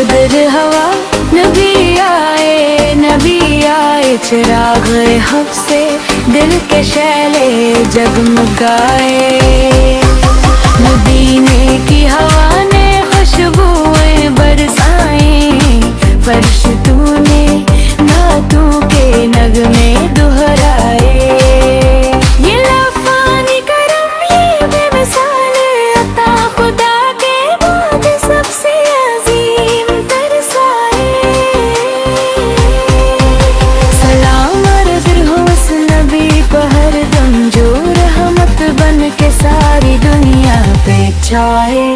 बदर हवा नबी आए चिराग हक से दिल के शैले जगमगाए। मदीने की हवा ने खुशबुएं बरसाए, फर्श तूने नातों के नगमे दोहराए। ये लफानी करम ये बेमिसाल अता खुदा के बाद सबसे अजीम तरसाए। सलाम अर्ज़ हो उस नबी पर हरदम जो रहमत बन के सारी दुनिया पे छाए।